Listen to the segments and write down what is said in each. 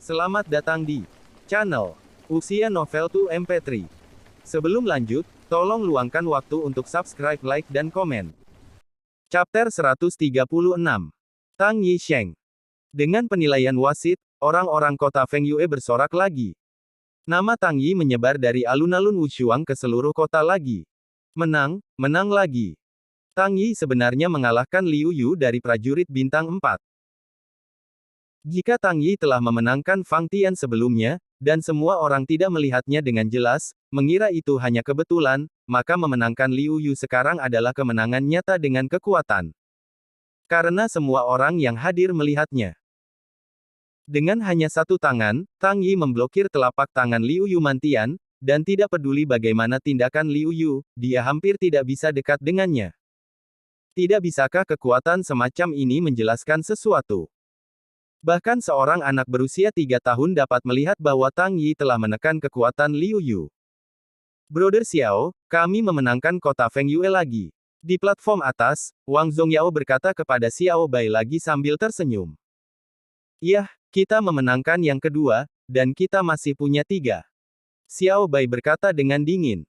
Selamat datang di channel Uxia Novel 2 MP3. Sebelum lanjut, tolong luangkan waktu untuk subscribe, like, dan komen. Chapter 136. Tang Yisheng. Dengan penilaian wasit, orang-orang kota Fengyue bersorak lagi. Nama Tang Yi menyebar dari alun-alun Wushuang ke seluruh kota lagi. Menang, menang lagi. Tang Yi sebenarnya mengalahkan Liu Yu dari prajurit bintang 4. Jika Tang Yi telah memenangkan Fang Tian sebelumnya, dan semua orang tidak melihatnya dengan jelas, mengira itu hanya kebetulan, maka memenangkan Liu Yu sekarang adalah kemenangan nyata dengan kekuatan. Karena semua orang yang hadir melihatnya. Dengan hanya satu tangan, Tang Yi memblokir telapak tangan Liu Yu Mantian, dan tidak peduli bagaimana tindakan Liu Yu, dia hampir tidak bisa dekat dengannya. Tidak bisakah kekuatan semacam ini menjelaskan sesuatu? Bahkan seorang anak berusia 3 tahun dapat melihat bahwa Tang Yi telah menekan kekuatan Liu Yu. Brother Xiao, kami memenangkan kota Fengyue lagi. Di platform atas, Wang Zongyao berkata kepada Xiao Bai lagi sambil tersenyum. Yah, kita memenangkan yang kedua, dan kita masih punya 3. Xiao Bai berkata dengan dingin.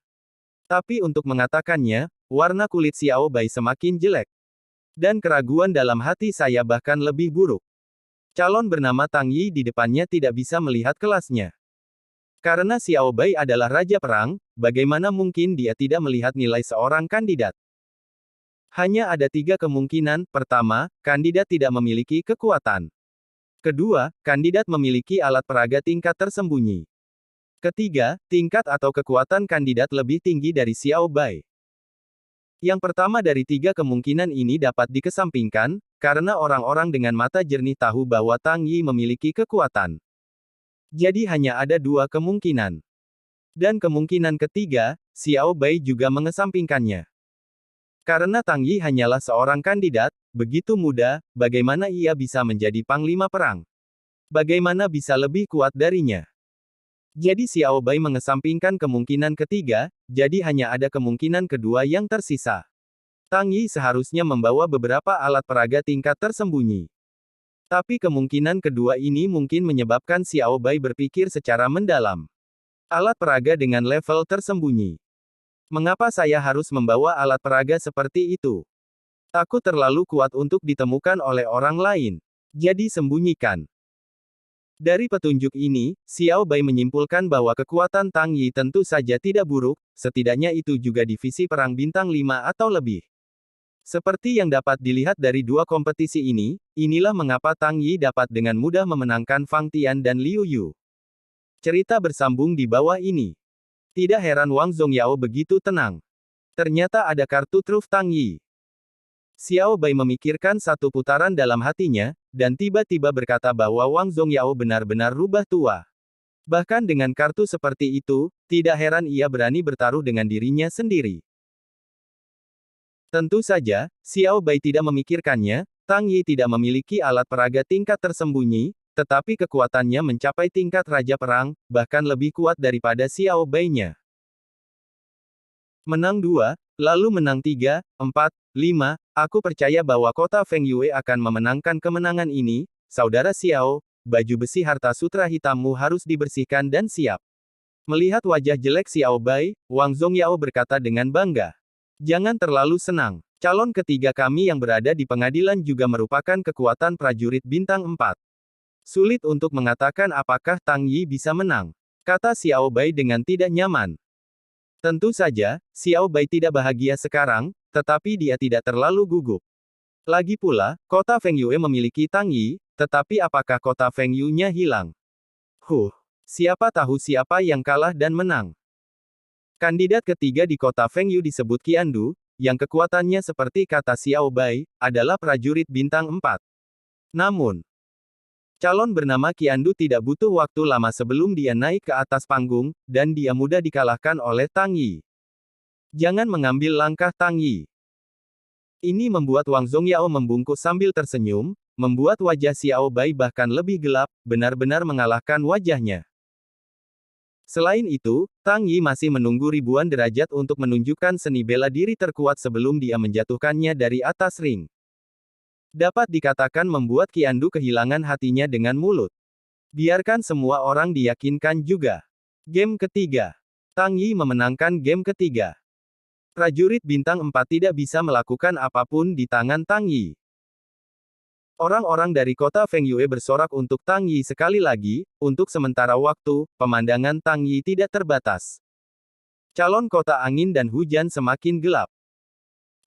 Tapi untuk mengatakannya, warna kulit Xiao Bai semakin jelek. Dan keraguan dalam hati saya bahkan lebih buruk. Calon bernama Tang Yi di depannya tidak bisa melihat kelasnya. Karena Xiao Bai adalah raja perang, bagaimana mungkin dia tidak melihat nilai seorang kandidat? Hanya ada 3 kemungkinan. Pertama, kandidat tidak memiliki kekuatan. Kedua, kandidat memiliki alat peraga tingkat tersembunyi. Ketiga, tingkat atau kekuatan kandidat lebih tinggi dari Xiao Bai. Yang pertama dari 3 kemungkinan ini dapat dikesampingkan, karena orang-orang dengan mata jernih tahu bahwa Tang Yi memiliki kekuatan. Jadi hanya ada 2 kemungkinan. Dan kemungkinan ketiga, Xiao Bai juga mengesampingkannya. Karena Tang Yi hanyalah seorang kandidat, begitu muda, bagaimana ia bisa menjadi panglima perang? Bagaimana bisa lebih kuat darinya? Jadi Xiao Bai mengesampingkan kemungkinan ketiga, jadi hanya ada kemungkinan kedua yang tersisa. Tang Yi seharusnya membawa beberapa alat peraga tingkat tersembunyi. Tapi kemungkinan kedua ini mungkin menyebabkan Xiao Bai berpikir secara mendalam. Alat peraga dengan level tersembunyi. Mengapa saya harus membawa alat peraga seperti itu? Takut terlalu kuat untuk ditemukan oleh orang lain. Jadi sembunyikan. Dari petunjuk ini, Xiao Bai menyimpulkan bahwa kekuatan Tang Yi tentu saja tidak buruk, setidaknya itu juga divisi perang bintang 5 atau lebih. Seperti yang dapat dilihat dari 2 kompetisi ini, inilah mengapa Tang Yi dapat dengan mudah memenangkan Fang Tian dan Liu Yu. Cerita bersambung di bawah ini. Tidak heran Wang Zongyao begitu tenang. Ternyata ada kartu truf Tang Yi. Xiao Bai memikirkan satu putaran dalam hatinya, dan tiba-tiba berkata bahwa Wang Zongyao benar-benar rubah tua. Bahkan dengan kartu seperti itu, tidak heran ia berani bertaruh dengan dirinya sendiri. Tentu saja, Xiao Bai tidak memikirkannya, Tang Yi tidak memiliki alat peraga tingkat tersembunyi, tetapi kekuatannya mencapai tingkat raja perang, bahkan lebih kuat daripada Xiao Bai-nya. Menang 2, lalu menang 3, 4, 5, aku percaya bahwa kota Fengyue akan memenangkan kemenangan ini, saudara Xiao, baju besi harta sutra hitammu harus dibersihkan dan siap. Melihat wajah jelek Xiao Bai, Wang Zongyao berkata dengan bangga. Jangan terlalu senang. Calon ketiga kami yang berada di pengadilan juga merupakan kekuatan prajurit bintang 4. Sulit untuk mengatakan apakah Tang Yi bisa menang, kata Xiao Bai dengan tidak nyaman. Tentu saja, Xiao Bai tidak bahagia sekarang, tetapi dia tidak terlalu gugup. Lagi pula, kota Fengyue memiliki Tang Yi, tetapi apakah kota Fengyue-nya hilang? Siapa tahu siapa yang kalah dan menang. Kandidat ketiga di kota Fengyue disebut Qiandu, yang kekuatannya seperti kata Xiao Bai, adalah prajurit bintang 4. Namun, calon bernama Qiandu tidak butuh waktu lama sebelum dia naik ke atas panggung, dan dia mudah dikalahkan oleh Tang Yi. Jangan mengambil langkah Tang Yi. Ini membuat Wang Zongyao membungkuk sambil tersenyum, membuat wajah Xiao Bai bahkan lebih gelap, benar-benar mengalahkan wajahnya. Selain itu, Tang Yi masih menunggu ribuan derajat untuk menunjukkan seni bela diri terkuat sebelum dia menjatuhkannya dari atas ring. Dapat dikatakan membuat Qiandu kehilangan hatinya dengan mulut. Biarkan semua orang diyakinkan juga. Game ketiga. Tang Yi memenangkan game ketiga. Prajurit bintang 4 tidak bisa melakukan apapun di tangan Tang Yi. Orang-orang dari kota Feng Yue bersorak untuk Tang Yi sekali lagi, untuk sementara waktu, pemandangan Tang Yi tidak terbatas. Calon kota angin dan hujan semakin gelap.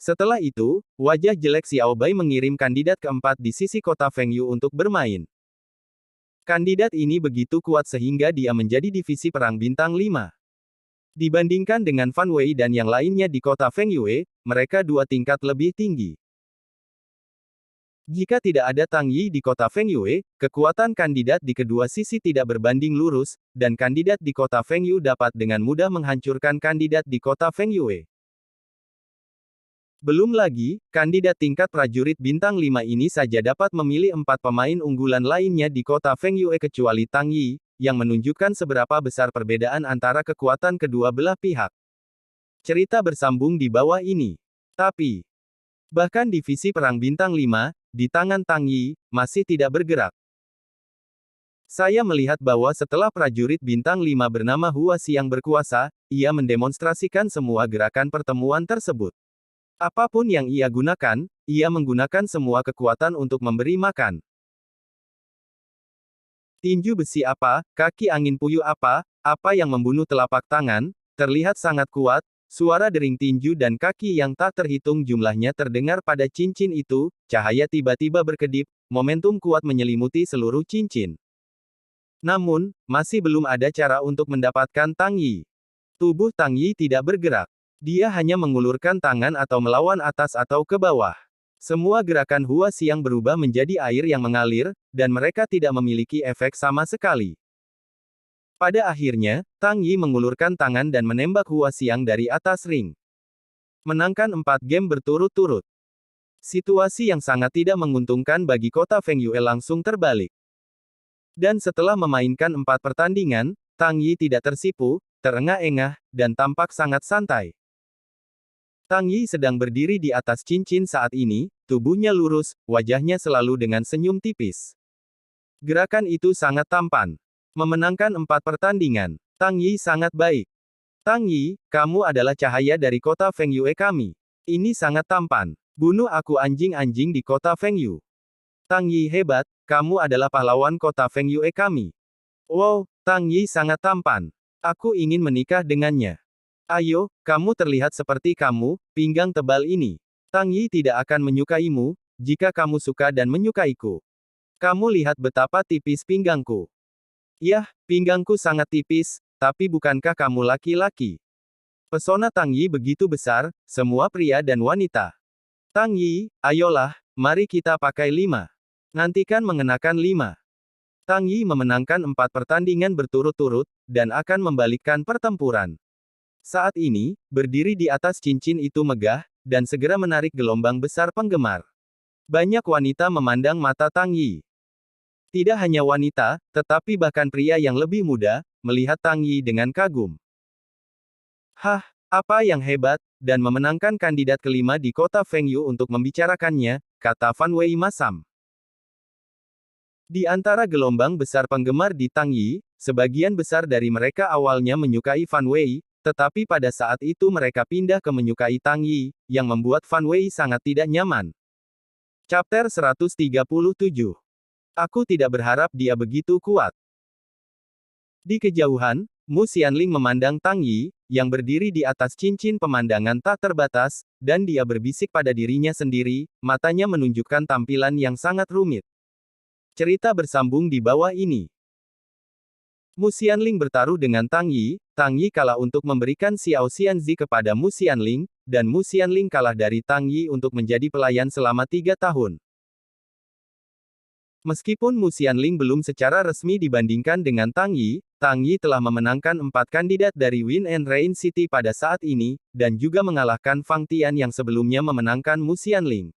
Setelah itu, wajah jelek Xiao Bai mengirim kandidat keempat di sisi kota Feng Yue untuk bermain. Kandidat ini begitu kuat sehingga dia menjadi divisi perang bintang 5. Dibandingkan dengan Fan Wei dan yang lainnya di kota Feng Yue, mereka 2 tingkat lebih tinggi. Jika tidak ada Tang Yi di kota Feng Yue, kekuatan kandidat di kedua sisi tidak berbanding lurus, dan kandidat di kota Feng Yue dapat dengan mudah menghancurkan kandidat di kota Feng Yue. Belum lagi, kandidat tingkat prajurit bintang 5 ini saja dapat memilih 4 pemain unggulan lainnya di kota Feng Yue kecuali Tang Yi, yang menunjukkan seberapa besar perbedaan antara kekuatan kedua belah pihak. Cerita bersambung di bawah ini. Tapi, bahkan divisi perang bintang 5, di tangan Tang Yi, masih tidak bergerak. Saya melihat bahwa setelah prajurit bintang 5 bernama Hua Xiang berkuasa, ia mendemonstrasikan semua gerakan pertemuan tersebut. Apapun yang ia gunakan, ia menggunakan semua kekuatan untuk memberi makan. Tinju besi apa, kaki angin puyuh apa yang membunuh telapak tangan, terlihat sangat kuat. Suara dering tinju dan kaki yang tak terhitung jumlahnya terdengar pada cincin itu, cahaya tiba-tiba berkedip, momentum kuat menyelimuti seluruh cincin. Namun, masih belum ada cara untuk mendapatkan Tang Yi. Tubuh Tang Yi tidak bergerak. Dia hanya mengulurkan tangan atau melawan atas atau ke bawah. Semua gerakan Hua Xiang berubah menjadi air yang mengalir, dan mereka tidak memiliki efek sama sekali. Pada akhirnya, Tang Yi mengulurkan tangan dan menembak Hua Xiang dari atas ring. Menangkan 4 game berturut-turut. Situasi yang sangat tidak menguntungkan bagi kota Feng Yue langsung terbalik. Dan setelah memainkan 4 pertandingan, Tang Yi tidak tersipu, terengah-engah, dan tampak sangat santai. Tang Yi sedang berdiri di atas cincin saat ini, tubuhnya lurus, wajahnya selalu dengan senyum tipis. Gerakan itu sangat tampan. Memenangkan 4 pertandingan. Tang Yi sangat baik. Tang Yi, kamu adalah cahaya dari kota Feng Yue kami. Ini sangat tampan. Bunuh aku anjing-anjing di kota Feng Yue. Tang Yi hebat, kamu adalah pahlawan kota Feng Yue kami. Wow, Tang Yi sangat tampan. Aku ingin menikah dengannya. Ayo, kamu terlihat seperti kamu, pinggang tebal ini. Tang Yi tidak akan menyukaimu, jika kamu suka dan menyukaiku. Kamu lihat betapa tipis pinggangku. Yah, pinggangku sangat tipis, tapi bukankah kamu laki-laki? Pesona Tang Yi begitu besar, semua pria dan wanita. Tang Yi, ayolah, mari kita pakai 5. Nantikan mengenakan 5. Tang Yi memenangkan 4 pertandingan berturut-turut, dan akan membalikkan pertempuran. Saat ini, berdiri di atas cincin itu megah, dan segera menarik gelombang besar penggemar. Banyak wanita memandang mata Tang Yi. Tidak hanya wanita, tetapi bahkan pria yang lebih muda, melihat Tang Yi dengan kagum. Hah, apa yang hebat, dan memenangkan kandidat kelima di kota Feng Yue untuk membicarakannya, kata Fan Wei masam. Di antara gelombang besar penggemar di Tang Yi, sebagian besar dari mereka awalnya menyukai Fan Wei, tetapi pada saat itu mereka pindah ke menyukai Tang Yi, yang membuat Fan Wei sangat tidak nyaman. Chapter 137. Aku tidak berharap dia begitu kuat. Di kejauhan, Mu Xianling memandang Tang Yi, yang berdiri di atas cincin pemandangan tak terbatas, dan dia berbisik pada dirinya sendiri, matanya menunjukkan tampilan yang sangat rumit. Cerita bersambung di bawah ini. Mu Xianling bertaruh dengan Tang Yi kalah untuk memberikan Xiao Xianzi kepada Mu Xianling, dan Mu Xianling kalah dari Tang Yi untuk menjadi pelayan selama 3 tahun. Meskipun Mu Xianling belum secara resmi dibandingkan dengan Tang Yi telah memenangkan 4 kandidat dari Wind and Rain City pada saat ini, dan juga mengalahkan Fang Tian yang sebelumnya memenangkan Mu Xianling.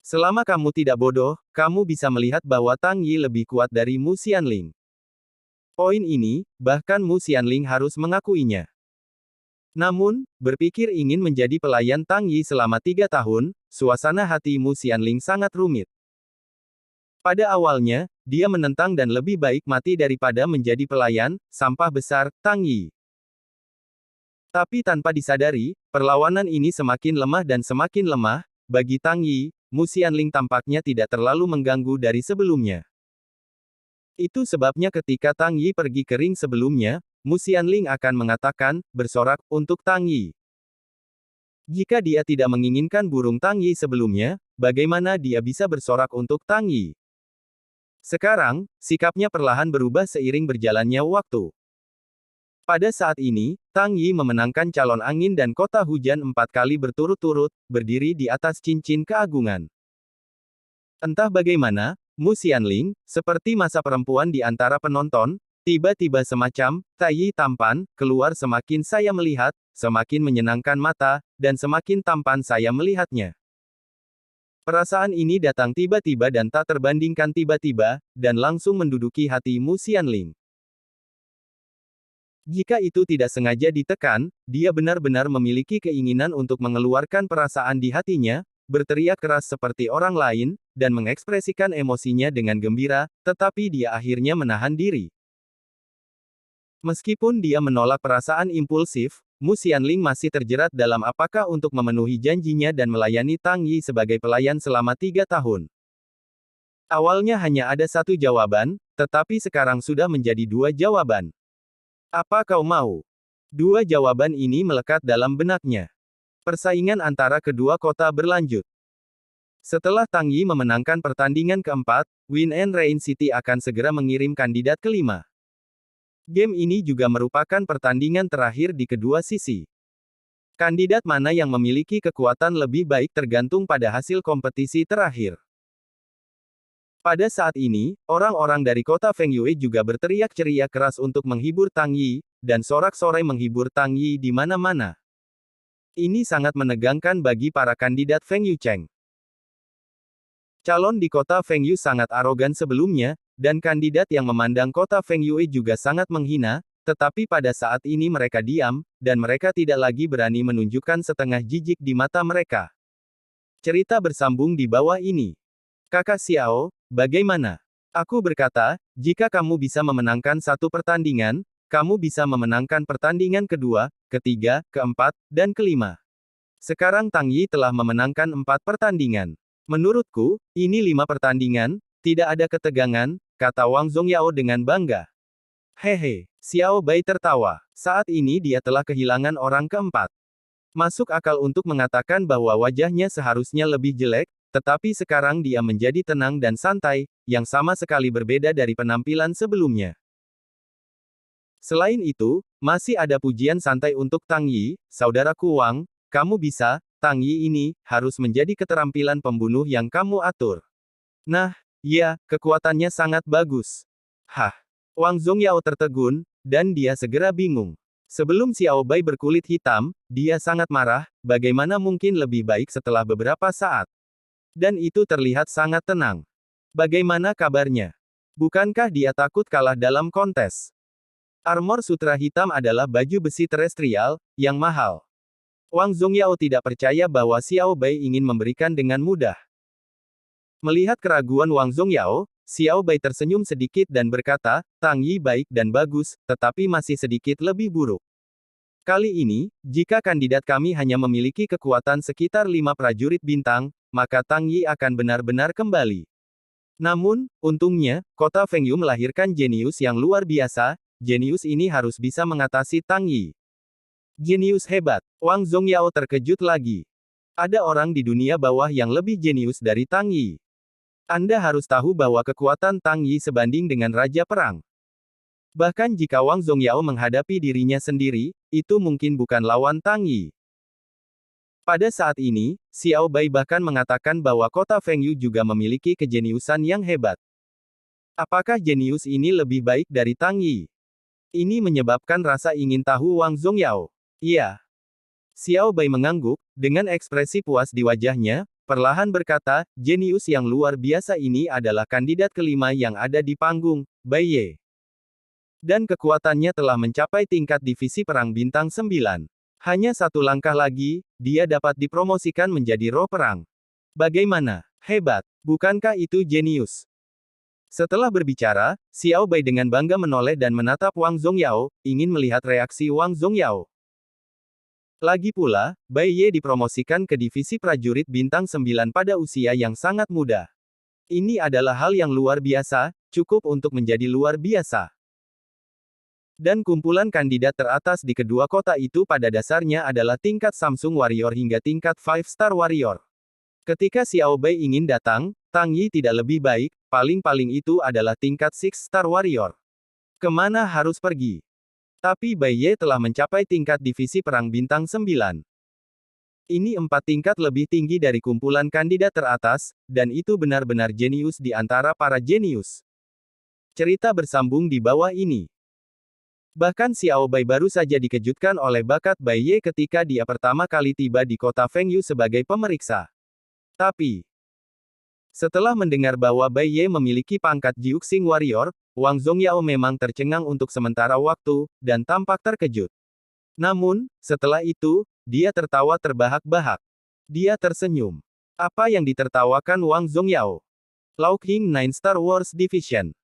Selama kamu tidak bodoh, kamu bisa melihat bahwa Tang Yi lebih kuat dari Mu Xianling. Poin ini, bahkan Mu Xianling harus mengakuinya. Namun, berpikir ingin menjadi pelayan Tang Yi selama 3 tahun, suasana hati Mu Xianling sangat rumit. Pada awalnya, dia menentang dan lebih baik mati daripada menjadi pelayan, sampah besar, Tang Yi. Tapi tanpa disadari, perlawanan ini semakin lemah dan semakin lemah. Bagi Tang Yi, Mu Xianling tampaknya tidak terlalu mengganggu dari sebelumnya. Itu sebabnya ketika Tang Yi pergi ke ring sebelumnya, Mu Xianling akan mengatakan, bersorak, untuk Tang Yi. Jika dia tidak menginginkan burung Tang Yi sebelumnya, bagaimana dia bisa bersorak untuk Tang Yi? Sekarang, sikapnya perlahan berubah seiring berjalannya waktu. Pada saat ini, Tang Yi memenangkan calon angin dan kota hujan 4 kali berturut-turut, berdiri di atas cincin keagungan. Entah bagaimana, Mu Xianling, seperti masa perempuan di antara penonton, tiba-tiba semacam, tai tampan, keluar semakin saya melihat, semakin menyenangkan mata, dan semakin tampan saya melihatnya. Perasaan ini datang tiba-tiba dan tak terbandingkan tiba-tiba, dan langsung menduduki hati Mu Xianling. Jika itu tidak sengaja ditekan, dia benar-benar memiliki keinginan untuk mengeluarkan perasaan di hatinya, berteriak keras seperti orang lain, dan mengekspresikan emosinya dengan gembira, tetapi dia akhirnya menahan diri. Meskipun dia menolak perasaan impulsif, Mu Xianling masih terjerat dalam apakah untuk memenuhi janjinya dan melayani Tang Yi sebagai pelayan selama 3 tahun. Awalnya hanya ada satu jawaban, tetapi sekarang sudah menjadi 2 jawaban. Apa kau mau? 2 jawaban ini melekat dalam benaknya. Persaingan antara kedua kota berlanjut. Setelah Tang Yi memenangkan pertandingan keempat, Win and Rain City akan segera mengirim kandidat kelima. Game ini juga merupakan pertandingan terakhir di kedua sisi. Kandidat mana yang memiliki kekuatan lebih baik tergantung pada hasil kompetisi terakhir. Pada saat ini, orang-orang dari kota Fengyue juga berteriak ceria keras untuk menghibur Tang Yi, dan sorak-sorai menghibur Tang Yi di mana-mana. Ini sangat menegangkan bagi para kandidat Feng Yucheng. Calon di kota Fengyu sangat arogan sebelumnya, dan kandidat yang memandang kota Fengyue juga sangat menghina, tetapi pada saat ini mereka diam, dan mereka tidak lagi berani menunjukkan setengah jijik di mata mereka. Cerita bersambung di bawah ini. Kakak Xiao, bagaimana? Aku berkata, jika kamu bisa memenangkan satu pertandingan, kamu bisa memenangkan pertandingan kedua, ketiga, keempat, dan kelima. Sekarang Tang Yi telah memenangkan 4 pertandingan. Menurutku, ini 5 pertandingan, tidak ada ketegangan, kata Wang Zongyao dengan bangga. Hehe, Xiao Bai tertawa. Saat ini dia telah kehilangan orang keempat. Masuk akal untuk mengatakan bahwa wajahnya seharusnya lebih jelek, tetapi sekarang dia menjadi tenang dan santai, yang sama sekali berbeda dari penampilan sebelumnya. Selain itu, masih ada pujian santai untuk Tang Yi, saudaraku Wang, kamu bisa, Tang Yi ini, harus menjadi keterampilan pembunuh yang kamu atur. Nah, ya, kekuatannya sangat bagus. Hah. Wang Zongyao tertegun, dan dia segera bingung. Sebelum Xiao Bai berkulit hitam, dia sangat marah, bagaimana mungkin lebih baik setelah beberapa saat. Dan itu terlihat sangat tenang. Bagaimana kabarnya? Bukankah dia takut kalah dalam kontes? Armor sutra hitam adalah baju besi terestrial, yang mahal. Wang Zongyao tidak percaya bahwa Xiao Bai ingin memberikan dengan mudah. Melihat keraguan Wang Zongyao, Xiao Bai tersenyum sedikit dan berkata, Tang Yi baik dan bagus, tetapi masih sedikit lebih buruk. Kali ini, jika kandidat kami hanya memiliki kekuatan sekitar 5 prajurit bintang, maka Tang Yi akan benar-benar kembali. Namun, untungnya, kota Fengyu melahirkan jenius yang luar biasa, jenius ini harus bisa mengatasi Tang Yi. Jenius hebat. Wang Zongyao terkejut lagi. Ada orang di dunia bawah yang lebih jenius dari Tang Yi. Anda harus tahu bahwa kekuatan Tang Yi sebanding dengan Raja Perang. Bahkan jika Wang Zongyao menghadapi dirinya sendiri, itu mungkin bukan lawan Tang Yi. Pada saat ini, Xiao Bai bahkan mengatakan bahwa kota Fengyu juga memiliki kejeniusan yang hebat. Apakah jenius ini lebih baik dari Tang Yi? Ini menyebabkan rasa ingin tahu Wang Zongyao. Iya. Xiao Bai mengangguk, dengan ekspresi puas di wajahnya, perlahan berkata, jenius yang luar biasa ini adalah kandidat kelima yang ada di panggung, Bai Ye. Dan kekuatannya telah mencapai tingkat divisi perang bintang 9. Hanya satu langkah lagi, dia dapat dipromosikan menjadi roh perang. Bagaimana? Hebat. Bukankah itu jenius? Setelah berbicara, Xiao Bai dengan bangga menoleh dan menatap Wang Zongyao, ingin melihat reaksi Wang Zongyao. Lagi pula, Bai Ye dipromosikan ke divisi prajurit bintang 9 pada usia yang sangat muda. Ini adalah hal yang luar biasa, cukup untuk menjadi luar biasa. Dan kumpulan kandidat teratas di kedua kota itu pada dasarnya adalah tingkat Samsung Warrior hingga tingkat 5-star Warrior. Ketika Xiao Bai ingin datang, Tang Yi tidak lebih baik, paling-paling itu adalah tingkat 6-star Warrior. Kemana harus pergi? Tapi Bai Ye telah mencapai tingkat divisi perang bintang 9. Ini 4 tingkat lebih tinggi dari kumpulan kandidat teratas, dan itu benar-benar jenius di antara para jenius. Cerita bersambung di bawah ini. Bahkan Xiao Bai baru saja dikejutkan oleh bakat Bai Ye ketika dia pertama kali tiba di kota Fengyu sebagai pemeriksa. Tapi, setelah mendengar bahwa Bai Ye memiliki pangkat Jiuxing Warrior, Wang Zongyao memang tercengang untuk sementara waktu, dan tampak terkejut. Namun, setelah itu, dia tertawa terbahak-bahak. Dia tersenyum. Apa yang ditertawakan Wang Zongyao? Lao King 9 Star Wars Division.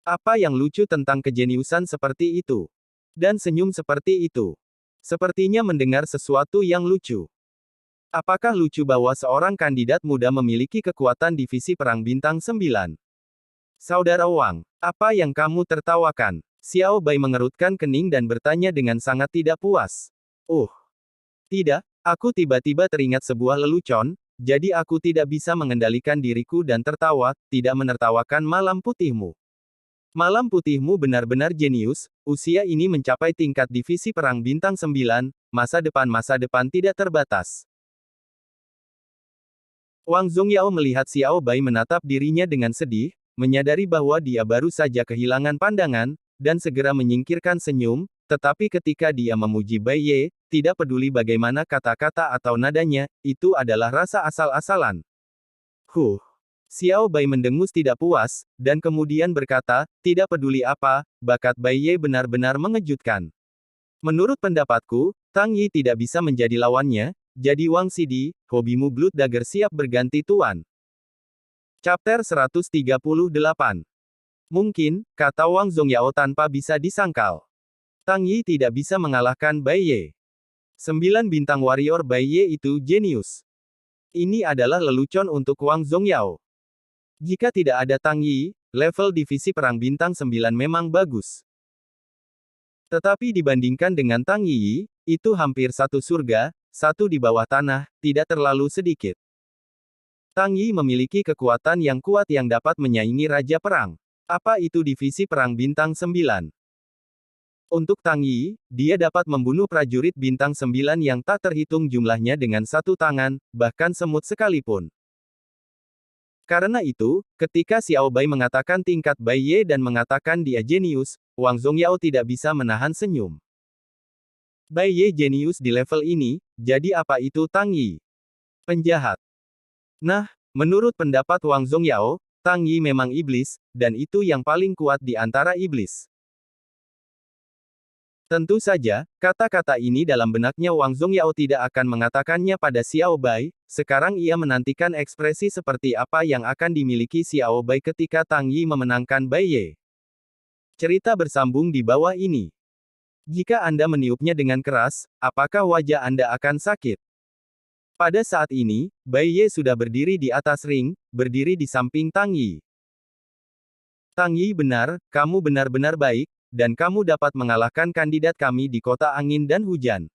Apa yang lucu tentang kejeniusan seperti itu? Dan senyum seperti itu. Sepertinya mendengar sesuatu yang lucu. Apakah lucu bahwa seorang kandidat muda memiliki kekuatan divisi perang bintang 9? Saudara Wang, apa yang kamu tertawakan? Xiao Bai mengerutkan kening dan bertanya dengan sangat tidak puas. Tidak, aku tiba-tiba teringat sebuah lelucon, jadi aku tidak bisa mengendalikan diriku dan tertawa, tidak menertawakan malam putihmu. Malam putihmu benar-benar jenius, usia ini mencapai tingkat divisi perang bintang 9, masa depan tidak terbatas. Wang Zongyao melihat Xiao Bai menatap dirinya dengan sedih, menyadari bahwa dia baru saja kehilangan pandangan, dan segera menyingkirkan senyum, tetapi ketika dia memuji Bai Ye, tidak peduli bagaimana kata-kata atau nadanya, itu adalah rasa asal-asalan. Xiao Bai mendengus tidak puas, dan kemudian berkata, tidak peduli apa, bakat Bai Ye benar-benar mengejutkan. Menurut pendapatku, Tang Yi tidak bisa menjadi lawannya, jadi Wang Sidi, hobimu Blood Dagger siap berganti tuan. Chapter 138. Mungkin, kata Wang Zongyao tanpa bisa disangkal. Tang Yi tidak bisa mengalahkan Bai Ye. 9 bintang warrior Bai Ye itu jenius. Ini adalah lelucon untuk Wang Zongyao. Jika tidak ada Tang Yi, level divisi perang bintang 9 memang bagus. Tetapi dibandingkan dengan Tang Yi, itu hampir satu surga, satu di bawah tanah, tidak terlalu sedikit. Tang Yi memiliki kekuatan yang kuat yang dapat menyaingi Raja Perang. Apa itu divisi perang bintang 9? Untuk Tang Yi, dia dapat membunuh prajurit bintang 9 yang tak terhitung jumlahnya dengan satu tangan, bahkan semut sekalipun. Karena itu, ketika Xiao Bai mengatakan tingkat Bai Ye dan mengatakan dia jenius, Wang Zongyao tidak bisa menahan senyum. Bai Ye jenius di level ini, jadi apa itu Tang Yi? Penjahat. Nah, menurut pendapat Wang Zongyao, Tang Yi memang iblis, dan itu yang paling kuat di antara iblis. Tentu saja, kata-kata ini dalam benaknya Wang Zongyao tidak akan mengatakannya pada Xiao Bai, sekarang ia menantikan ekspresi seperti apa yang akan dimiliki Xiao Bai ketika Tang Yi memenangkan Bai Ye. Cerita bersambung di bawah ini. Jika Anda meniupnya dengan keras, apakah wajah Anda akan sakit? Pada saat ini, Bai Ye sudah berdiri di atas ring, berdiri di samping Tang Yi. Tang Yi benar, kamu benar-benar baik, dan kamu dapat mengalahkan kandidat kami di kota angin dan hujan.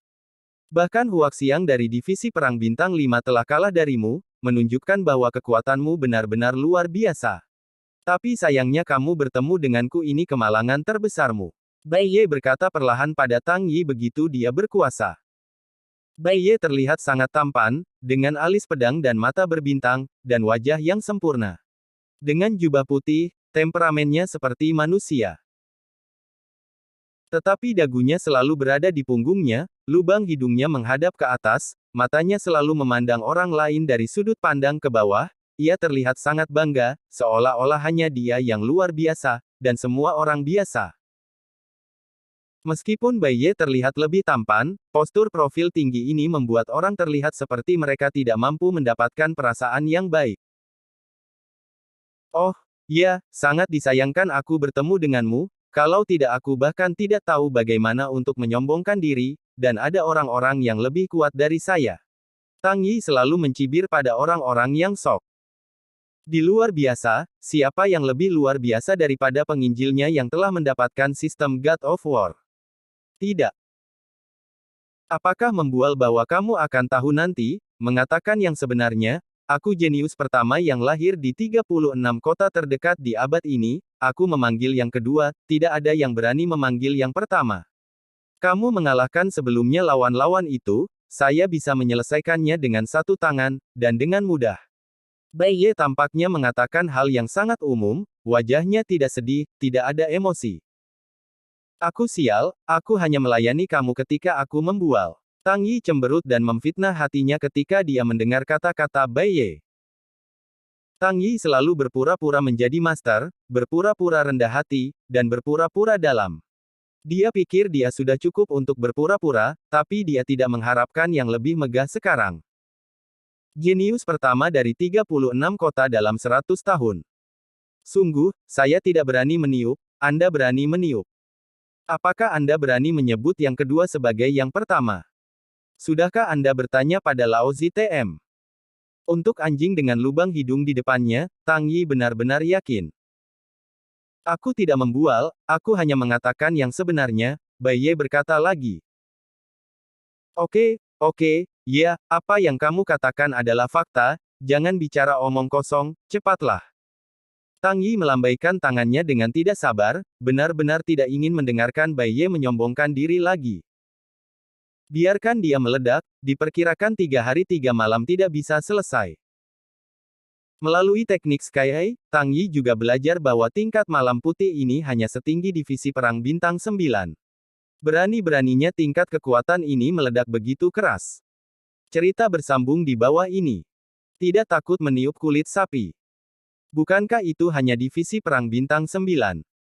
Bahkan Huaxiang dari divisi perang bintang 5 telah kalah darimu, menunjukkan bahwa kekuatanmu benar-benar luar biasa. Tapi sayangnya kamu bertemu denganku ini kemalangan terbesarmu. Bai Ye berkata perlahan pada Tang Yi begitu dia berkuasa. Bai Ye terlihat sangat tampan, dengan alis pedang dan mata berbintang, dan wajah yang sempurna. Dengan jubah putih, temperamennya seperti manusia. Tetapi dagunya selalu berada di punggungnya, lubang hidungnya menghadap ke atas, matanya selalu memandang orang lain dari sudut pandang ke bawah, ia terlihat sangat bangga, seolah-olah hanya dia yang luar biasa, dan semua orang biasa. Meskipun Bai Ye terlihat lebih tampan, postur profil tinggi ini membuat orang terlihat seperti mereka tidak mampu mendapatkan perasaan yang baik. Oh, Ya, sangat disayangkan aku bertemu denganmu, kalau tidak aku bahkan tidak tahu bagaimana untuk menyombongkan diri, dan ada orang-orang yang lebih kuat dari saya. Tang Yi selalu mencibir pada orang-orang yang sok. Di luar biasa, siapa yang lebih luar biasa daripada penginjilnya yang telah mendapatkan sistem God of War? Tidak. Apakah membual bahwa kamu akan tahu nanti, mengatakan yang sebenarnya, aku jenius pertama yang lahir di 36 kota terdekat di abad ini, aku memanggil yang kedua, tidak ada yang berani memanggil yang pertama. Kamu mengalahkan sebelumnya lawan-lawan itu, saya bisa menyelesaikannya dengan satu tangan, dan dengan mudah. Bai Ye tampaknya mengatakan hal yang sangat umum, wajahnya tidak sedih, tidak ada emosi. Aku sial, aku hanya melayani kamu ketika aku membual. Tang Yi cemberut dan memfitnah hatinya ketika dia mendengar kata-kata Bai Ye. Tang Yi selalu berpura-pura menjadi master, berpura-pura rendah hati, dan berpura-pura dalam. Dia pikir dia sudah cukup untuk berpura-pura, tapi dia tidak mengharapkan yang lebih megah sekarang. Jenius pertama dari 36 kota dalam 100 tahun. Sungguh, saya tidak berani meniup, Anda berani meniup. Apakah Anda berani menyebut yang kedua sebagai yang pertama? Sudahkah Anda bertanya pada Lao ZTM? Untuk anjing dengan lubang hidung di depannya, Tang Yi benar-benar yakin. Aku tidak membual, aku hanya mengatakan yang sebenarnya, Bai Ye berkata lagi. Oke, ya, apa yang kamu katakan adalah fakta, jangan bicara omong kosong, cepatlah. Tang Yi melambaikan tangannya dengan tidak sabar, benar-benar tidak ingin mendengarkan Bai Ye menyombongkan diri lagi. Biarkan dia meledak, diperkirakan 3 hari 3 malam tidak bisa selesai. Melalui teknik Sky High, Tang Yi juga belajar bahwa tingkat malam putih ini hanya setinggi divisi perang bintang 9. Berani-beraninya tingkat kekuatan ini meledak begitu keras. Cerita bersambung di bawah ini. Tidak takut meniup kulit sapi. Bukankah itu hanya divisi perang bintang 9?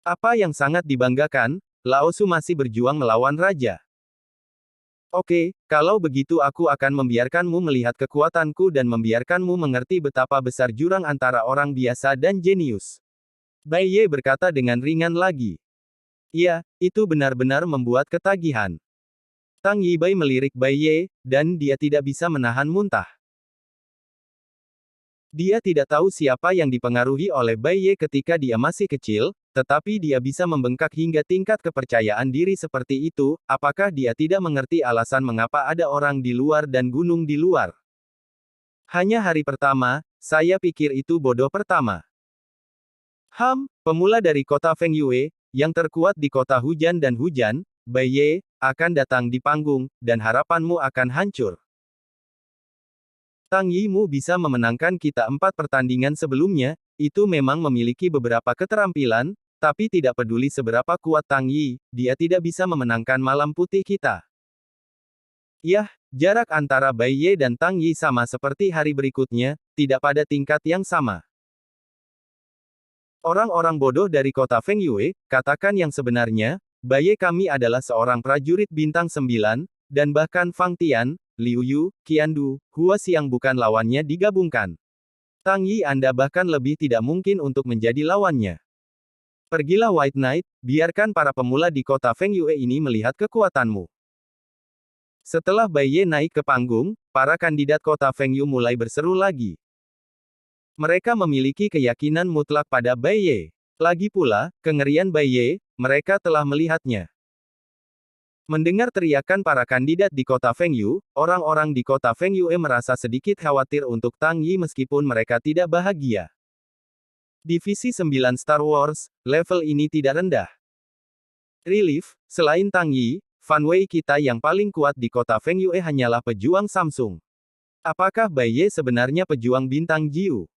Apa yang sangat dibanggakan, Lao Su masih berjuang melawan raja. Oke, kalau begitu aku akan membiarkanmu melihat kekuatanku dan membiarkanmu mengerti betapa besar jurang antara orang biasa dan jenius. Bai Ye berkata dengan ringan lagi. Iya, itu benar-benar membuat ketagihan. Tang Yi Bai melirik Bai Ye, dan dia tidak bisa menahan muntah. Dia tidak tahu siapa yang dipengaruhi oleh Bai Ye ketika dia masih kecil, tetapi dia bisa membengkak hingga tingkat kepercayaan diri seperti itu, apakah dia tidak mengerti alasan mengapa ada orang di luar dan gunung di luar? Hanya hari pertama, saya pikir itu bodoh pertama. Pemula dari kota Feng Yue, yang terkuat di kota hujan dan hujan, Bai Ye, akan datang di panggung, dan harapanmu akan hancur. Tang Yi Mu bisa memenangkan kita 4 pertandingan sebelumnya, itu memang memiliki beberapa keterampilan, tapi tidak peduli seberapa kuat Tang Yi, dia tidak bisa memenangkan malam putih kita. Yah, jarak antara Bai Ye dan Tang Yi sama seperti hari berikutnya, tidak pada tingkat yang sama. Orang-orang bodoh dari kota Feng Yue, katakan yang sebenarnya, Bai Ye kami adalah seorang prajurit bintang 9, dan bahkan Fang Tian, Liu Yu, Qiandu, Hua Xiang bukan lawannya digabungkan. Tang Yi Anda bahkan lebih tidak mungkin untuk menjadi lawannya. Pergilah White Knight, biarkan para pemula di kota Feng Yue ini melihat kekuatanmu. Setelah Bai Ye naik ke panggung, para kandidat kota Feng Yue mulai berseru lagi. Mereka memiliki keyakinan mutlak pada Bai Ye. Lagi pula, kengerian Bai Ye, mereka telah melihatnya. Mendengar teriakan para kandidat di kota Feng Yue, orang-orang di kota Feng Yue merasa sedikit khawatir untuk Tang Yi meskipun mereka tidak bahagia. Divisi 9 Star Wars, level ini tidak rendah. Relief, selain Tang Yi, Fan Wei kita yang paling kuat di kota Feng Yue hanyalah pejuang Samsung. Apakah Bai Ye sebenarnya pejuang bintang Jiu?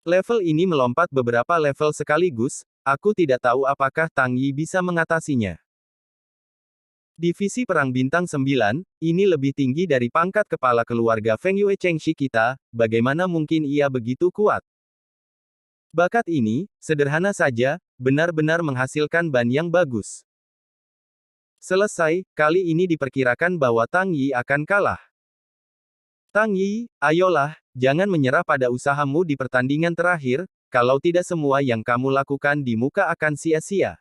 Level ini melompat beberapa level sekaligus, aku tidak tahu apakah Tang Yi bisa mengatasinya. Divisi Perang Bintang 9, ini lebih tinggi dari pangkat kepala keluarga Feng Yue Chengxi kita, bagaimana mungkin ia begitu kuat? Bakat ini, sederhana saja, benar-benar menghasilkan ban yang bagus. Selesai, kali ini diperkirakan bahwa Tang Yi akan kalah. Tang Yi, ayolah, jangan menyerah pada usahamu di pertandingan terakhir, kalau tidak semua yang kamu lakukan di muka akan sia-sia.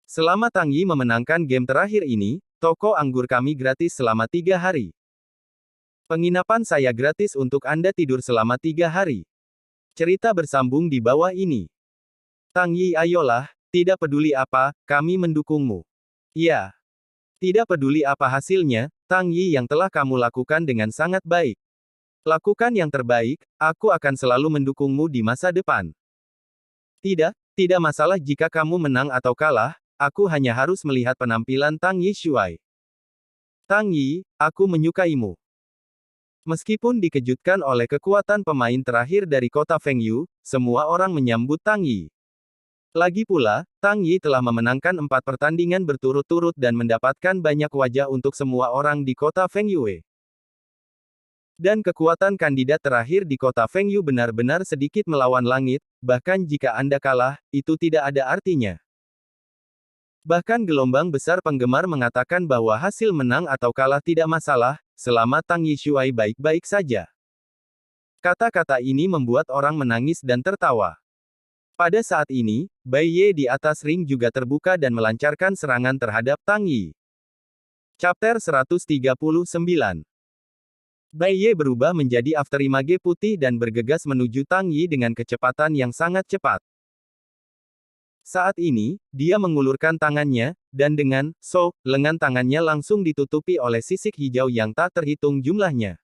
Selama Tang Yi memenangkan game terakhir ini, toko anggur kami gratis selama 3 hari. Penginapan saya gratis untuk Anda tidur selama 3 hari. Cerita bersambung di bawah ini. Tang Yi, ayolah, tidak peduli apa, kami mendukungmu. Ya. Tidak peduli apa hasilnya, Tang Yi, yang telah kamu lakukan dengan sangat baik. Lakukan yang terbaik, aku akan selalu mendukungmu di masa depan. Tidak masalah jika kamu menang atau kalah, aku hanya harus melihat penampilan Tang Yi Shuai. Tang Yi, aku menyukaimu. Meskipun dikejutkan oleh kekuatan pemain terakhir dari kota Fengyu, semua orang menyambut Tang Yi. Lagi pula, Tang Yi telah memenangkan 4 pertandingan berturut-turut dan mendapatkan banyak wajah untuk semua orang di kota Fengyue. Dan kekuatan kandidat terakhir di kota Fengyu benar-benar sedikit melawan langit, bahkan jika Anda kalah, itu tidak ada artinya. Bahkan gelombang besar penggemar mengatakan bahwa hasil menang atau kalah tidak masalah, selama Tang Yi Shuai baik-baik saja. Kata-kata ini membuat orang menangis dan tertawa. Pada saat ini, Bai Ye di atas ring juga terbuka dan melancarkan serangan terhadap Tang Yi. Chapter 139. Bai Ye berubah menjadi afterimage putih dan bergegas menuju Tang Yi dengan kecepatan yang sangat cepat. Saat ini, dia mengulurkan tangannya, dan dengan lengan tangannya langsung ditutupi oleh sisik hijau yang tak terhitung jumlahnya.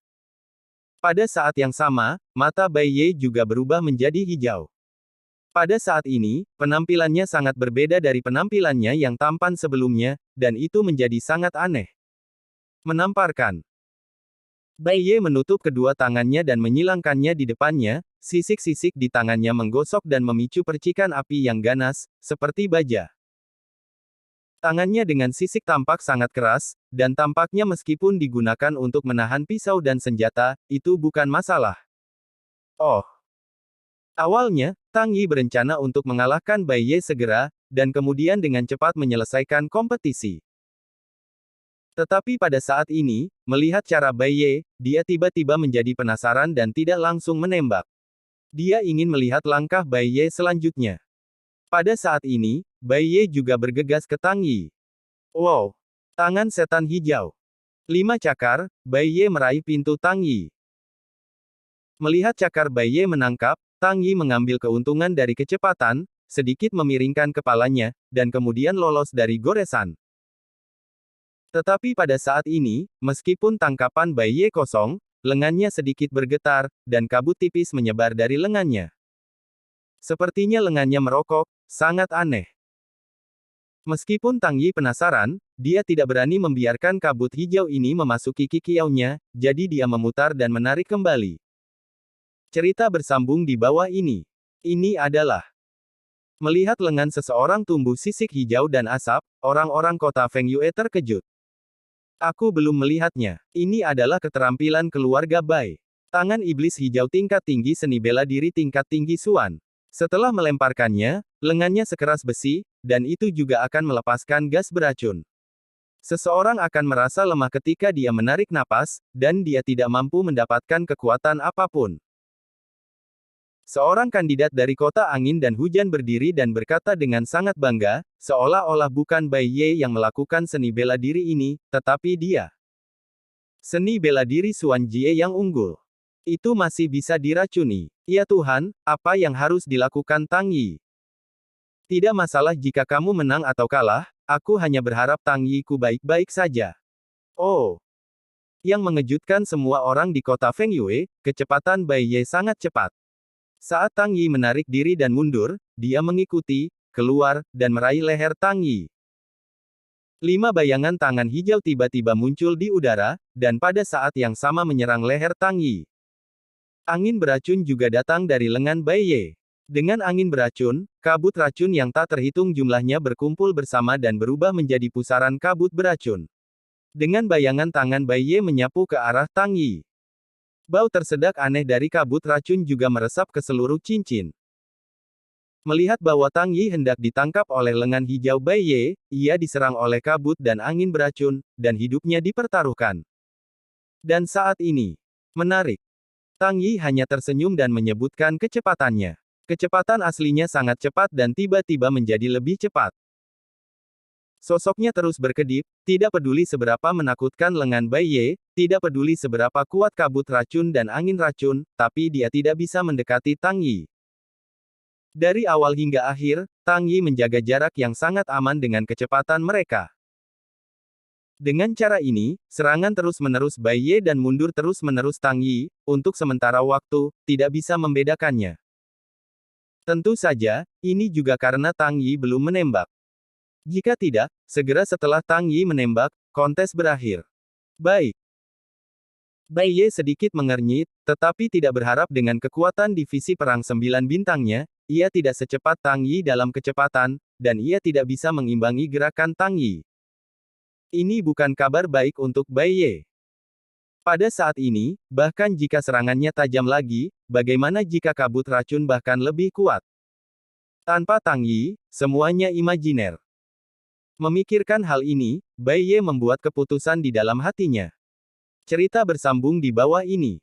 Pada saat yang sama, mata Bai Ye juga berubah menjadi hijau. Pada saat ini, penampilannya sangat berbeda dari penampilannya yang tampan sebelumnya, dan itu menjadi sangat aneh. Menamparkan. Bai Ye menutup kedua tangannya dan menyilangkannya di depannya, sisik-sisik di tangannya menggosok dan memicu percikan api yang ganas, seperti baja. Tangannya dengan sisik tampak sangat keras, dan tampaknya meskipun digunakan untuk menahan pisau dan senjata, itu bukan masalah. Oh. Awalnya, Tang Yi berencana untuk mengalahkan Bai Ye segera, dan kemudian dengan cepat menyelesaikan kompetisi. Tetapi pada saat ini, melihat cara Bai Ye, dia tiba-tiba menjadi penasaran dan tidak langsung menembak. Dia ingin melihat langkah Bai Ye selanjutnya. Pada saat ini, Bai Ye juga bergegas ke Tang Yi. Wow! Tangan setan hijau. 5 cakar, Bai Ye meraih pintu Tang Yi. Melihat cakar Bai Ye menangkap, Tang Yi mengambil keuntungan dari kecepatan, sedikit memiringkan kepalanya, dan kemudian lolos dari goresan. Tetapi pada saat ini, meskipun tangkapan Bai Ye kosong, lengannya sedikit bergetar, dan kabut tipis menyebar dari lengannya. Sepertinya lengannya merokok, sangat aneh. Meskipun Tang Yi penasaran, dia tidak berani membiarkan kabut hijau ini memasuki kikiaunya, jadi dia memutar dan menarik kembali. Cerita bersambung di bawah ini. Ini adalah melihat lengan seseorang tumbuh sisik hijau dan asap, orang-orang kota Fengyue terkejut. Aku belum melihatnya. Ini adalah keterampilan keluarga Bai. Tangan iblis hijau tingkat tinggi seni bela diri tingkat tinggi Suan. Setelah melemparkannya, lengannya sekeras besi, dan itu juga akan melepaskan gas beracun. Seseorang akan merasa lemah ketika dia menarik napas, dan dia tidak mampu mendapatkan kekuatan apapun. Seorang kandidat dari kota angin dan hujan berdiri dan berkata dengan sangat bangga, seolah-olah bukan Bai Ye yang melakukan seni bela diri ini, tetapi dia. Seni bela diri Suan Jie yang unggul. Itu masih bisa diracuni. Ya Tuhan, apa yang harus dilakukan Tang Yi? Tidak masalah jika kamu menang atau kalah, aku hanya berharap Tang Yi ku baik-baik saja. Oh. Yang mengejutkan semua orang di kota Fengyue, kecepatan Bai Ye sangat cepat. Saat Tang Yi menarik diri dan mundur, dia mengikuti, keluar, dan meraih leher Tang Yi. 5 bayangan tangan hijau tiba-tiba muncul di udara, dan pada saat yang sama menyerang leher Tang Yi. Angin beracun juga datang dari lengan Bai Ye. Dengan angin beracun, kabut racun yang tak terhitung jumlahnya berkumpul bersama dan berubah menjadi pusaran kabut beracun. Dengan bayangan tangan Bai Ye menyapu ke arah Tang Yi. Bau tersedak aneh dari kabut racun juga meresap ke seluruh cincin. Melihat bahwa Tang Yi hendak ditangkap oleh lengan hijau Bai Ye, ia diserang oleh kabut dan angin beracun, dan hidupnya dipertaruhkan. Dan saat ini, menarik. Tang Yi hanya tersenyum dan menyebutkan kecepatannya. Kecepatan aslinya sangat cepat dan tiba-tiba menjadi lebih cepat. Sosoknya terus berkedip, tidak peduli seberapa menakutkan lengan Bai Ye, tidak peduli seberapa kuat kabut racun dan angin racun, tapi dia tidak bisa mendekati Tang Yi. Dari awal hingga akhir, Tang Yi menjaga jarak yang sangat aman dengan kecepatan mereka. Dengan cara ini, serangan terus-menerus Bai Ye dan mundur terus-menerus Tang Yi, untuk sementara waktu, tidak bisa membedakannya. Tentu saja, ini juga karena Tang Yi belum menembak. Jika tidak, segera setelah Tang Yi menembak, kontes berakhir. Baik. Bai Ye sedikit mengernyit, tetapi tidak berharap dengan kekuatan divisi perang 9 bintangnya, ia tidak secepat Tang Yi dalam kecepatan, dan ia tidak bisa mengimbangi gerakan Tang Yi. Ini bukan kabar baik untuk Bai Ye. Pada saat ini, bahkan jika serangannya tajam lagi, bagaimana jika kabut racun bahkan lebih kuat? Tanpa Tang Yi, semuanya imajiner. Memikirkan hal ini, Bai Ye membuat keputusan di dalam hatinya. Cerita bersambung di bawah ini.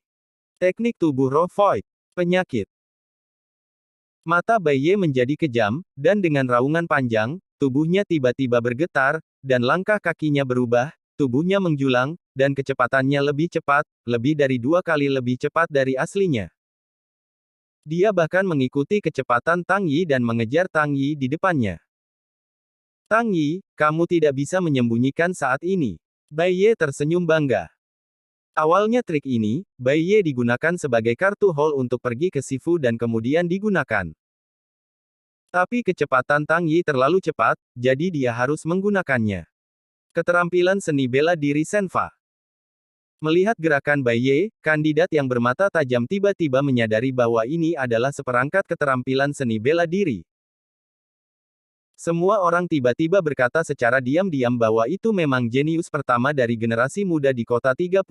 Teknik tubuh roh void. Penyakit. Mata Bai Ye menjadi kejam, dan dengan raungan panjang, tubuhnya tiba-tiba bergetar, dan langkah kakinya berubah, tubuhnya menjulang, dan kecepatannya lebih cepat, lebih dari 2 kali lebih cepat dari aslinya. Dia bahkan mengikuti kecepatan Tang Yi dan mengejar Tang Yi di depannya. Tang Yi, kamu tidak bisa menyembunyikan saat ini. Bai Ye tersenyum bangga. Awalnya trik ini, Bai Ye digunakan sebagai kartu hall untuk pergi ke Sifu dan kemudian digunakan. Tapi kecepatan Tang Yi terlalu cepat, jadi dia harus menggunakannya. Keterampilan seni bela diri Senfa. Melihat gerakan Bai Ye, kandidat yang bermata tajam tiba-tiba menyadari bahwa ini adalah seperangkat keterampilan seni bela diri. Semua orang tiba-tiba berkata secara diam-diam bahwa itu memang jenius pertama dari generasi muda di kota 36.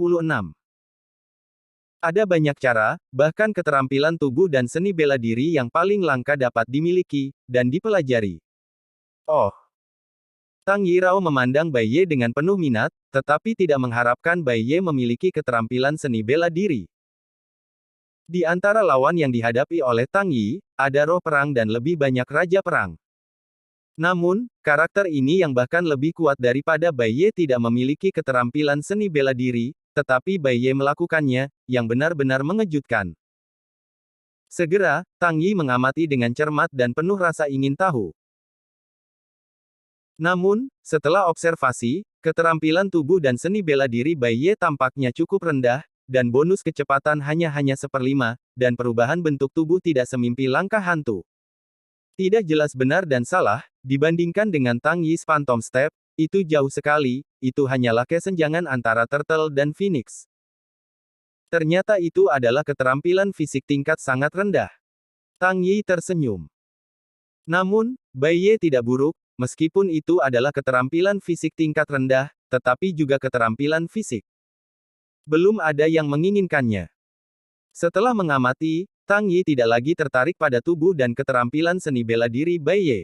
Ada banyak cara, bahkan keterampilan tubuh dan seni bela diri yang paling langka dapat dimiliki, dan dipelajari. Oh! Tang Yirao memandang Bai Ye dengan penuh minat, tetapi tidak mengharapkan Bai Ye memiliki keterampilan seni bela diri. Di antara lawan yang dihadapi oleh Tang Yi, ada roh perang dan lebih banyak raja perang. Namun, karakter ini yang bahkan lebih kuat daripada Bai Ye tidak memiliki keterampilan seni bela diri, tetapi Bai Ye melakukannya, yang benar-benar mengejutkan. Segera, Tang Yi mengamati dengan cermat dan penuh rasa ingin tahu. Namun, setelah observasi, keterampilan tubuh dan seni bela diri Bai Ye tampaknya cukup rendah, dan bonus kecepatan hanya 1/5, dan perubahan bentuk tubuh tidak semimpi langkah hantu. Tidak jelas benar dan salah, dibandingkan dengan Tang Yi's Phantom Step, itu jauh sekali, itu hanyalah kesenjangan antara Turtle dan Phoenix. Ternyata itu adalah keterampilan fisik tingkat sangat rendah. Tang Yi tersenyum. Namun, Bai Ye tidak buruk, meskipun itu adalah keterampilan fisik tingkat rendah, tetapi juga keterampilan fisik. Belum ada yang menginginkannya. Setelah mengamati, Tang Yi tidak lagi tertarik pada tubuh dan keterampilan seni bela diri Bai Ye.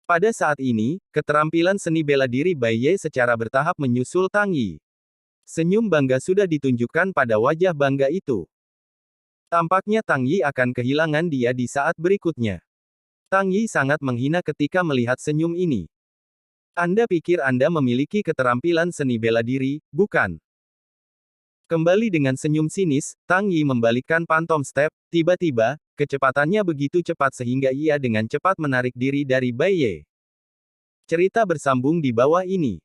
Pada saat ini, keterampilan seni bela diri Bai Ye secara bertahap menyusul Tang Yi. Senyum bangga sudah ditunjukkan pada wajah bangga itu. Tampaknya Tang Yi akan kehilangan dia di saat berikutnya. Tang Yi sangat menghina ketika melihat senyum ini. Anda pikir Anda memiliki keterampilan seni bela diri, bukan? Kembali dengan senyum sinis, Tang Yi membalikkan Phantom Step, tiba-tiba, kecepatannya begitu cepat sehingga ia dengan cepat menarik diri dari Bai Ye. Cerita bersambung di bawah ini.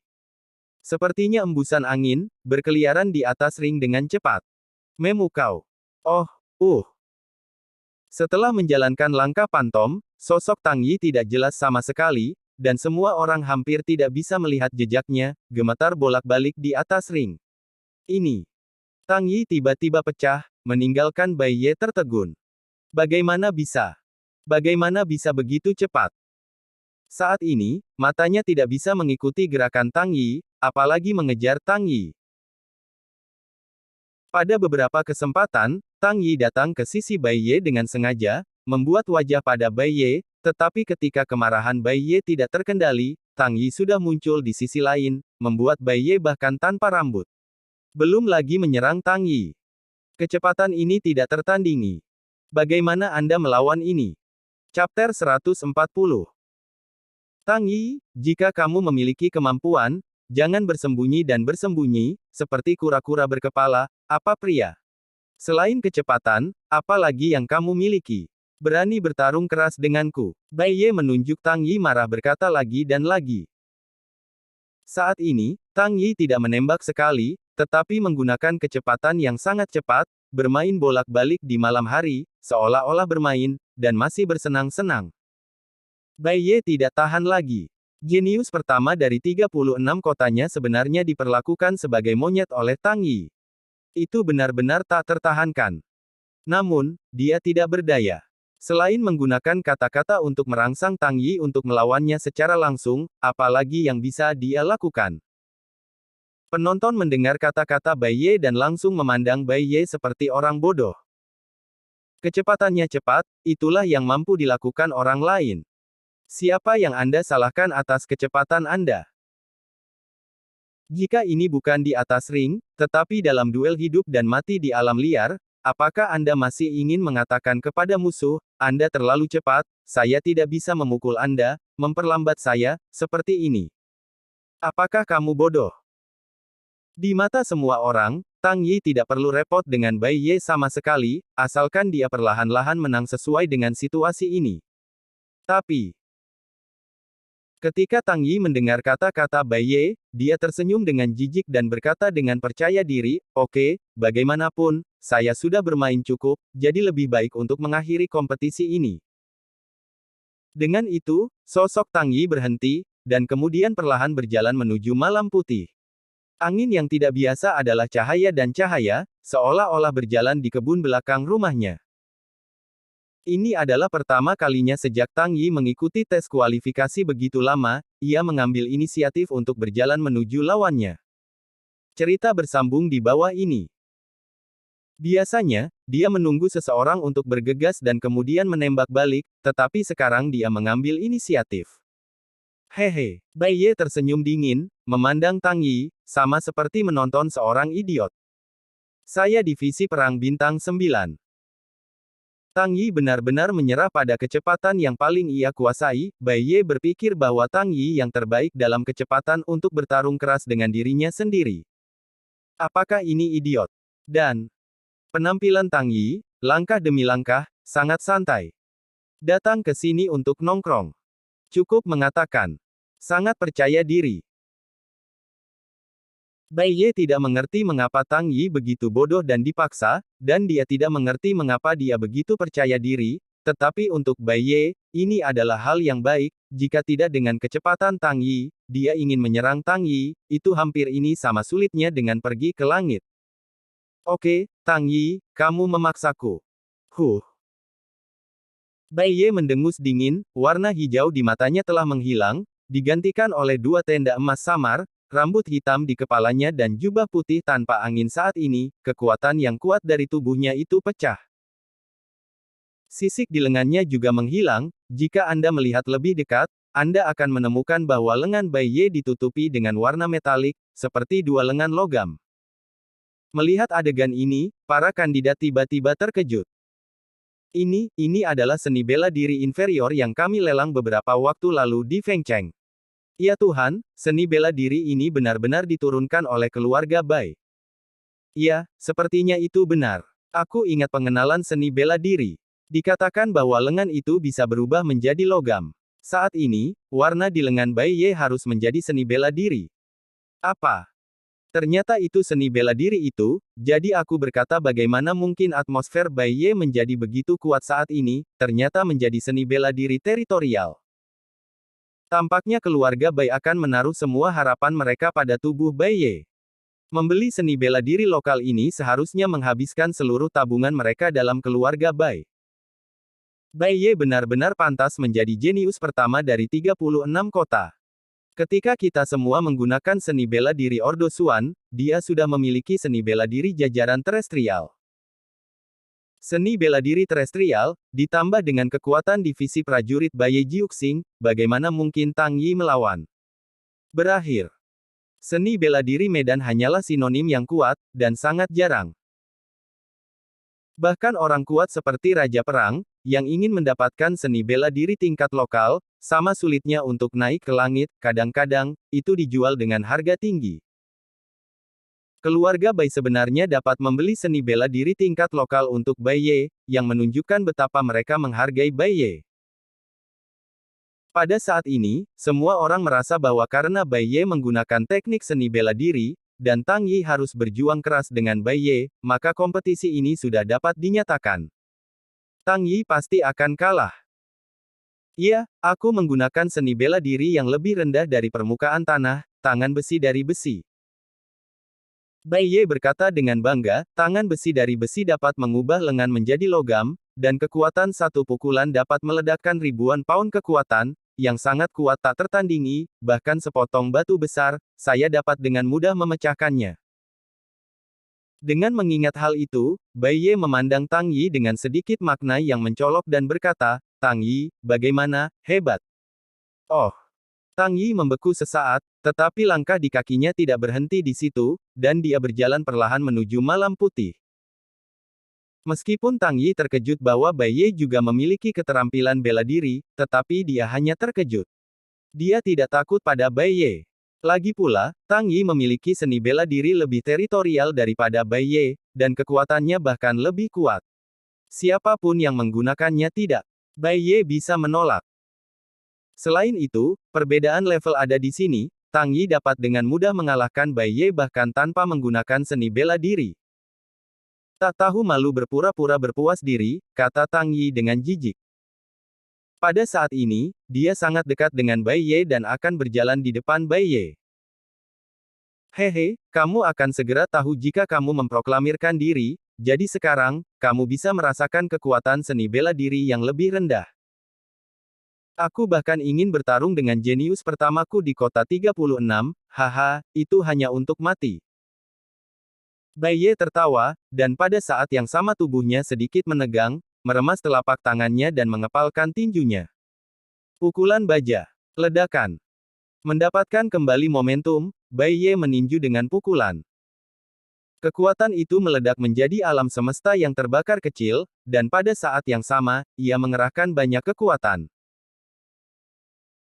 Sepertinya embusan angin, berkeliaran di atas ring dengan cepat. Memukau. Oh, Setelah menjalankan langkah pantom, sosok Tang Yi tidak jelas sama sekali, dan semua orang hampir tidak bisa melihat jejaknya, gemetar bolak-balik di atas ring. Ini. Tang Yi tiba-tiba pecah, meninggalkan Bai Ye tertegun. Bagaimana bisa? Bagaimana bisa begitu cepat? Saat ini, matanya tidak bisa mengikuti gerakan Tang Yi, apalagi mengejar Tang Yi. Pada beberapa kesempatan, Tang Yi datang ke sisi Bai Ye dengan sengaja, membuat wajah pada Bai Ye, tetapi ketika kemarahan Bai Ye tidak terkendali, Tang Yi sudah muncul di sisi lain, membuat Bai Ye bahkan tanpa rambut. Belum lagi menyerang Tang Yi. Kecepatan ini tidak tertandingi. Bagaimana Anda melawan ini? Chapter 140. Tang Yi, jika kamu memiliki kemampuan, jangan bersembunyi dan bersembunyi, seperti kura-kura berkepala, apa pria? Selain kecepatan, apa lagi yang kamu miliki? Berani bertarung keras denganku. Bai Ye menunjuk Tang Yi marah berkata lagi dan lagi. Saat ini, Tang Yi tidak menembak sekali, tetapi menggunakan kecepatan yang sangat cepat, bermain bolak-balik di malam hari, seolah-olah bermain, dan masih bersenang-senang. Bai Ye tidak tahan lagi. Jenius pertama dari 36 kotanya sebenarnya diperlakukan sebagai monyet oleh Tang Yi. Itu benar-benar tak tertahankan. Namun, dia tidak berdaya. Selain menggunakan kata-kata untuk merangsang Tang Yi untuk melawannya secara langsung, apalagi yang bisa dia lakukan? Penonton mendengar kata-kata Bai Ye dan langsung memandang Bai Ye seperti orang bodoh. Kecepatannya cepat, itulah yang mampu dilakukan orang lain. Siapa yang Anda salahkan atas kecepatan Anda? Jika ini bukan di atas ring, tetapi dalam duel hidup dan mati di alam liar, apakah Anda masih ingin mengatakan kepada musuh, Anda terlalu cepat, saya tidak bisa memukul Anda, memperlambat saya, seperti ini? Apakah kamu bodoh? Di mata semua orang, Tang Yi tidak perlu repot dengan Bai Ye sama sekali, asalkan dia perlahan-lahan menang sesuai dengan situasi ini. Tapi, ketika Tang Yi mendengar kata-kata Bai Ye, dia tersenyum dengan jijik dan berkata dengan percaya diri, oke, bagaimanapun, saya sudah bermain cukup, jadi lebih baik untuk mengakhiri kompetisi ini. Dengan itu, sosok Tang Yi berhenti, dan kemudian perlahan berjalan menuju malam putih. Angin yang tidak biasa adalah cahaya dan cahaya, seolah-olah berjalan di kebun belakang rumahnya. Ini adalah pertama kalinya sejak Tang Yi mengikuti tes kualifikasi begitu lama, ia mengambil inisiatif untuk berjalan menuju lawannya. Cerita bersambung di bawah ini. Biasanya, dia menunggu seseorang untuk bergegas dan kemudian menembak balik, tetapi sekarang dia mengambil inisiatif. Hehe, Bai Ye tersenyum dingin, memandang Tang Yi, sama seperti menonton seorang idiot. Saya divisi perang bintang 9. Tang Yi benar-benar menyerah pada kecepatan yang paling ia kuasai. Bai Ye berpikir bahwa Tang Yi yang terbaik dalam kecepatan untuk bertarung keras dengan dirinya sendiri. Apakah ini idiot? Dan penampilan Tang Yi, langkah demi langkah, sangat santai. Datang ke sini untuk nongkrong. Cukup mengatakan. Sangat percaya diri. Bai Ye tidak mengerti mengapa Tang Yi begitu bodoh dan dipaksa, dan dia tidak mengerti mengapa dia begitu percaya diri, tetapi untuk Bai Ye, ini adalah hal yang baik, jika tidak dengan kecepatan Tang Yi, dia ingin menyerang Tang Yi, itu hampir ini sama sulitnya dengan pergi ke langit. Oke, Tang Yi, kamu memaksaku. Bai Ye mendengus dingin, warna hijau di matanya telah menghilang, digantikan oleh dua tenda emas samar, rambut hitam di kepalanya dan jubah putih tanpa angin saat ini, kekuatan yang kuat dari tubuhnya itu pecah. Sisik di lengannya juga menghilang, jika Anda melihat lebih dekat, Anda akan menemukan bahwa lengan Bai Ye ditutupi dengan warna metalik, seperti dua lengan logam. Melihat adegan ini, para kandidat tiba-tiba terkejut. Ini adalah seni bela diri inferior yang kami lelang beberapa waktu lalu di Fengcheng. Ya Tuhan, seni bela diri ini benar-benar diturunkan oleh keluarga Bai. Ya, sepertinya itu benar. Aku ingat pengenalan seni bela diri. Dikatakan bahwa lengan itu bisa berubah menjadi logam. Saat ini, warna di lengan Bai Ye harus menjadi seni bela diri. Apa? Ternyata itu seni bela diri itu, jadi aku berkata bagaimana mungkin atmosfer Bai Ye menjadi begitu kuat saat ini, ternyata menjadi seni bela diri teritorial. Tampaknya keluarga Bai akan menaruh semua harapan mereka pada tubuh Bai Ye. Membeli seni bela diri lokal ini seharusnya menghabiskan seluruh tabungan mereka dalam keluarga Bai. Bai Ye benar-benar pantas menjadi jenius pertama dari 36 kota. Ketika kita semua menggunakan seni bela diri Ordo Xuan, dia sudah memiliki seni bela diri jajaran terestrial. Seni bela diri terestrial, ditambah dengan kekuatan divisi prajurit Bai Jiuxing, bagaimana mungkin Tang Yi melawan? Berakhir. Seni bela diri medan hanyalah sinonim yang kuat, dan sangat jarang. Bahkan orang kuat seperti Raja Perang, yang ingin mendapatkan seni bela diri tingkat lokal, sama sulitnya untuk naik ke langit, kadang-kadang, itu dijual dengan harga tinggi. Keluarga Bai sebenarnya dapat membeli seni bela diri tingkat lokal untuk Bai Ye, yang menunjukkan betapa mereka menghargai Bai Ye. Pada saat ini, semua orang merasa bahwa karena Bai Ye menggunakan teknik seni bela diri, dan Tang Yi harus berjuang keras dengan Bai Ye, maka kompetisi ini sudah dapat dinyatakan. Tang Yi pasti akan kalah. Iya, aku menggunakan seni bela diri yang lebih rendah dari permukaan tanah, tangan besi dari besi. Bai Ye berkata dengan bangga, tangan besi dari besi dapat mengubah lengan menjadi logam, dan kekuatan satu pukulan dapat meledakkan ribuan pound kekuatan, yang sangat kuat tak tertandingi, bahkan sepotong batu besar, saya dapat dengan mudah memecahkannya. Dengan mengingat hal itu, Bai Ye memandang Tang Yi dengan sedikit makna yang mencolok dan berkata, Tang Yi, bagaimana, hebat. Oh. Tang Yi membeku sesaat, tetapi langkah di kakinya tidak berhenti di situ, dan dia berjalan perlahan menuju malam putih. Meskipun Tang Yi terkejut bahwa Bai Ye juga memiliki keterampilan bela diri, tetapi dia hanya terkejut. Dia tidak takut pada Bai Ye. Lagi pula, Tang Yi memiliki seni bela diri lebih teritorial daripada Bai Ye, dan kekuatannya bahkan lebih kuat. Siapapun yang menggunakannya tidak, Bai Ye bisa menolak. Selain itu, perbedaan level ada di sini, Tang Yi dapat dengan mudah mengalahkan Bai Ye bahkan tanpa menggunakan seni bela diri. Tak tahu malu berpura-pura berpuas diri, kata Tang Yi dengan jijik. Pada saat ini, dia sangat dekat dengan Bai Ye dan akan berjalan di depan Bai Ye. Hehe, kamu akan segera tahu jika kamu memproklamirkan diri, jadi sekarang, kamu bisa merasakan kekuatan seni bela diri yang lebih rendah. Aku bahkan ingin bertarung dengan jenius pertamaku di kota 36, haha, itu hanya untuk mati. Bai Ye tertawa, dan pada saat yang sama tubuhnya sedikit menegang, meremas telapak tangannya dan mengepalkan tinjunya. Pukulan baja. Ledakan. Mendapatkan kembali momentum, Bai Ye meninju dengan pukulan. Kekuatan itu meledak menjadi alam semesta yang terbakar kecil, dan pada saat yang sama, ia mengerahkan banyak kekuatan.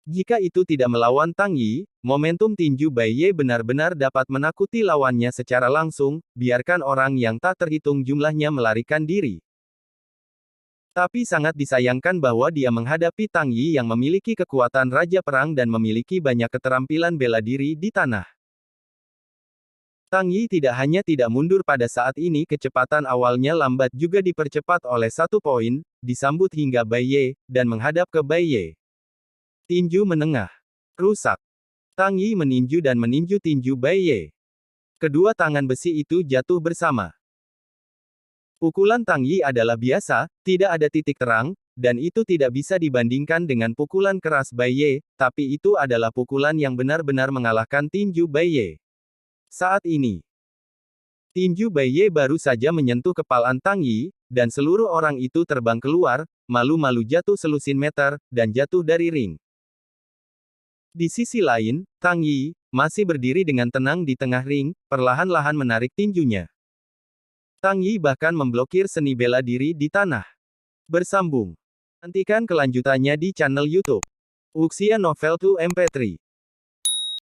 Jika itu tidak melawan Tang Yi, momentum tinju Bai Ye benar-benar dapat menakuti lawannya secara langsung, biarkan orang yang tak terhitung jumlahnya melarikan diri. Tapi sangat disayangkan bahwa dia menghadapi Tang Yi yang memiliki kekuatan Raja Perang dan memiliki banyak keterampilan bela diri di tanah. Tang Yi tidak hanya tidak mundur pada saat ini, kecepatan awalnya lambat juga dipercepat oleh 1 poin, disambut hingga Bai Ye, dan menghadap ke Bai Ye. Tinju menengah. Rusak. Tang Yi meninju dan meninju tinju Bai Ye. Kedua tangan besi itu jatuh bersama. Pukulan Tang Yi adalah biasa, tidak ada titik terang, dan itu tidak bisa dibandingkan dengan pukulan keras Bai Ye, tapi itu adalah pukulan yang benar-benar mengalahkan tinju Bai Ye. Saat ini, tinju Bai Ye baru saja menyentuh kepalan Tang Yi, dan seluruh orang itu terbang keluar, malu-malu jatuh selusin meter, dan jatuh dari ring. Di sisi lain, Tang Yi masih berdiri dengan tenang di tengah ring, perlahan-lahan menarik tinjunya. Tang Yi bahkan memblokir seni bela diri di tanah. Bersambung. Nantikan kelanjutannya di channel YouTube Wuxia Novel 2 MP3.